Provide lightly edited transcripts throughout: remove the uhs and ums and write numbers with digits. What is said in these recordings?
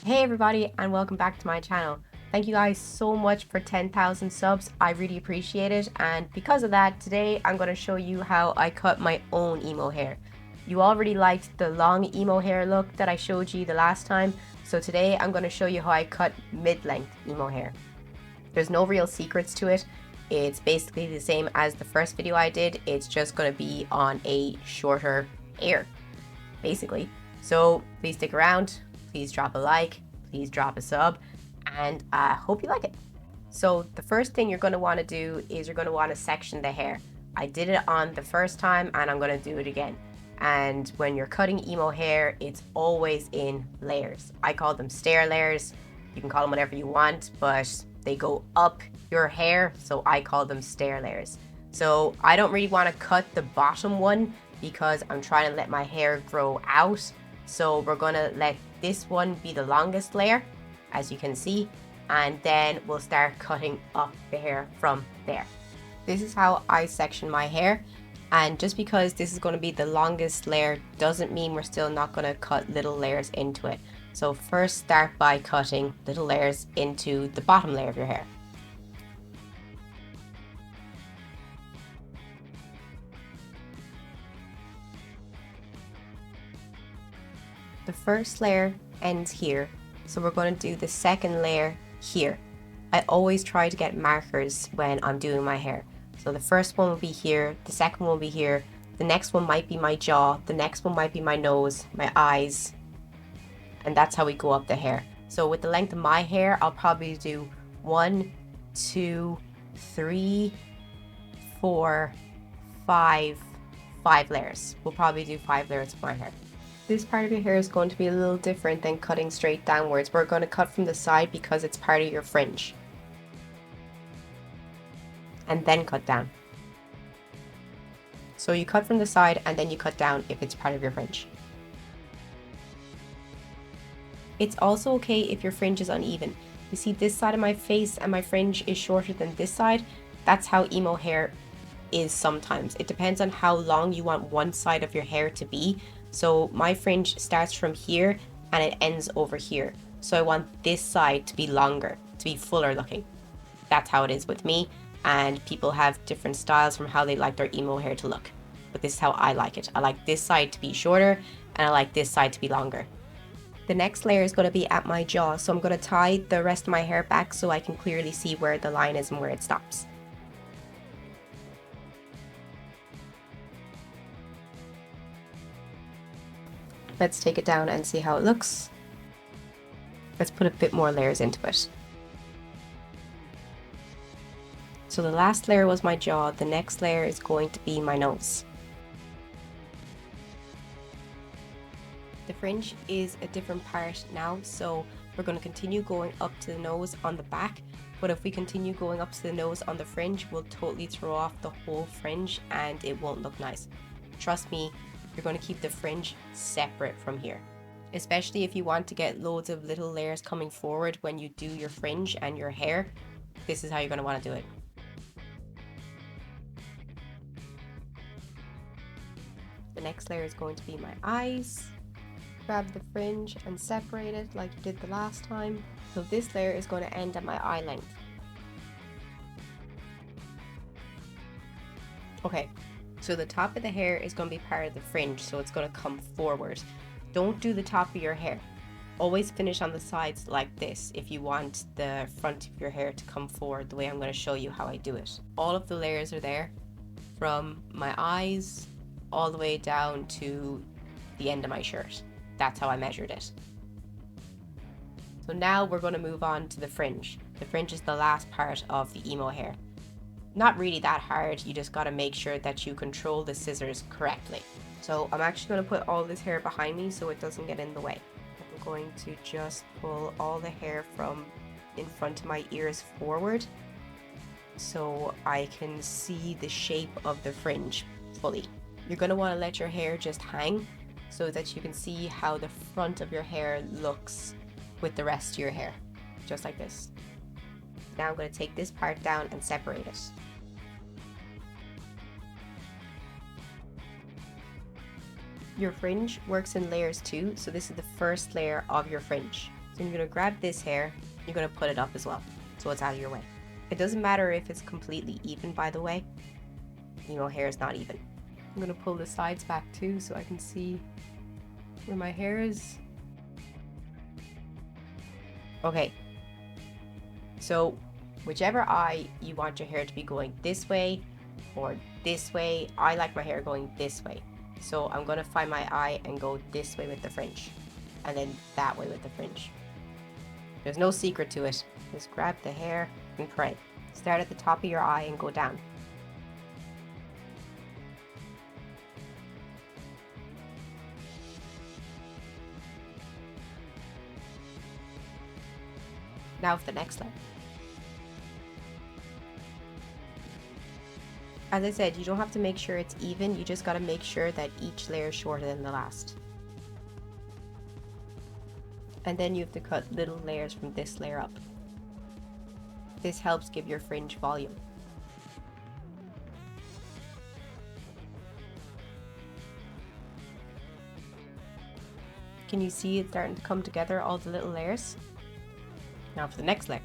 Hey everybody, and welcome back to my channel. Thank you guys so much for 10,000 subs. I really appreciate it, and because of that, today I'm going to show you how I cut my own emo hair. You already liked the long emo hair look that I showed you the last time, so today I'm going to show you how I cut mid-length emo hair. There's no real secrets to it. It's basically the same as the first video I did. It's just going to be on a shorter hair, basically. So please stick around. Please drop a like, please drop a sub, and I hope you like it. So the first thing you're going to want to do is you're going to want to section the hair. I did it on the first time and I'm going to do it again. And when you're cutting emo hair, it's always in layers. I call them stair layers. You can call them whatever you want, but they go up your hair, so I call them stair layers. So I don't really want to cut the bottom one because I'm trying to let my hair grow out. So we're going to let this one be the longest layer, as you can see, and then we'll start cutting up the hair from there. This is how I section my hair, and just because this is going to be the longest layer doesn't mean we're still not going to cut little layers into it. So first start by cutting little layers into the bottom layer of your hair. The first layer ends here, so we're going to do the second layer here. I always try to get markers when I'm doing my hair. So the first one will be here, the second one will be here, the next one might be my jaw, the next one might be my nose, my eyes, and that's how we go up the hair. So with the length of my hair, I'll probably do 1, 2, 3, 4, 5 layers. We'll probably do 5 layers of my hair. This part of your hair is going to be a little different than cutting straight downwards. We're going to cut from the side because it's part of your fringe. And then cut down. So you cut from the side and then you cut down if it's part of your fringe. It's also okay if your fringe is uneven. You see this side of my face and my fringe is shorter than this side. That's how emo hair is sometimes. It depends on how long you want one side of your hair to be. So my fringe starts from here and it ends over here. So I want this side to be longer, to be fuller looking. That's how it is with me, and people have different styles from how they like their emo hair to look. But this is how I like it. I like this side to be shorter and I like this side to be longer. The next layer is going to be at my jaw, so I'm going to tie the rest of my hair back so I can clearly see where the line is and where it stops. Let's take it down and see how it looks. Let's put a bit more layers into it. So the last layer was my jaw, the next layer is going to be my nose. The fringe is a different part now, so we're going to continue going up to the nose on the back, but if we continue going up to the nose on the fringe, we'll totally throw off the whole fringe and it won't look nice. Trust me, you're going to keep the fringe separate from here, especially if you want to get loads of little layers coming forward when you do your fringe and your hair. This is how you're going to want to do it. The next layer is going to be my eyes. Grab the fringe and separate it like you did the last time. So this layer is going to end at my eye length. Okay. So the top of the hair is going to be part of the fringe, so it's going to come forward. Don't do the top of your hair. Always finish on the sides like this if you want the front of your hair to come forward the way I'm going to show you how I do it. All of the layers are there, from my eyes all the way down to the end of my shirt. That's how I measured it. So now we're going to move on to the fringe. The fringe is the last part of the emo hair. Not really that hard, you just got to make sure that you control the scissors correctly. So I'm actually going to put all this hair behind me so it doesn't get in the way. I'm going to just pull all the hair from in front of my ears forward so I can see the shape of the fringe fully. You're going to want to let your hair just hang so that you can see how the front of your hair looks with the rest of your hair, just like this. Now I'm going to take this part down and separate it. Your fringe works in layers too, so this is the first layer of your fringe. So you're going to grab this hair, you're going to put it up as well, so it's out of your way. It doesn't matter if it's completely even, by the way. Emo hair is not even. I'm going to pull the sides back too so I can see where my hair is. Okay. So whichever eye you want your hair to be going this way or this way, I like my hair going this way. So I'm going to find my eye and go this way with the fringe. And then that way with the fringe. There's no secret to it. Just grab the hair and pray. Start at the top of your eye and go down. Now for the next layer. As I said, you don't have to make sure it's even, you just got to make sure that each layer is shorter than the last. And then you have to cut little layers from this layer up. This helps give your fringe volume. Can you see it starting to come together, all the little layers? Now for the next layer.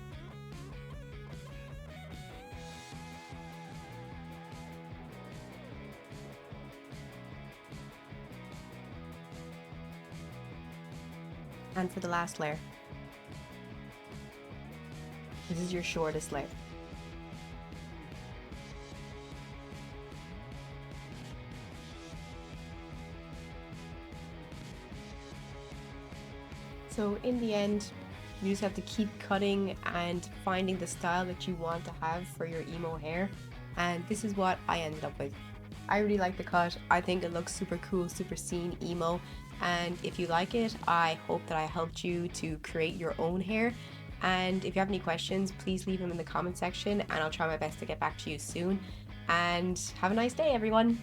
And for the last layer. This is your shortest layer. So in the end, you just have to keep cutting and finding the style that you want to have for your emo hair. And this is what I ended up with. I really like the cut. I think it looks super cool, super scene emo. And if you like it, I hope that I helped you to create your own hair. And if you have any questions, please leave them in the comment section and I'll try my best to get back to you soon. And have a nice day, everyone.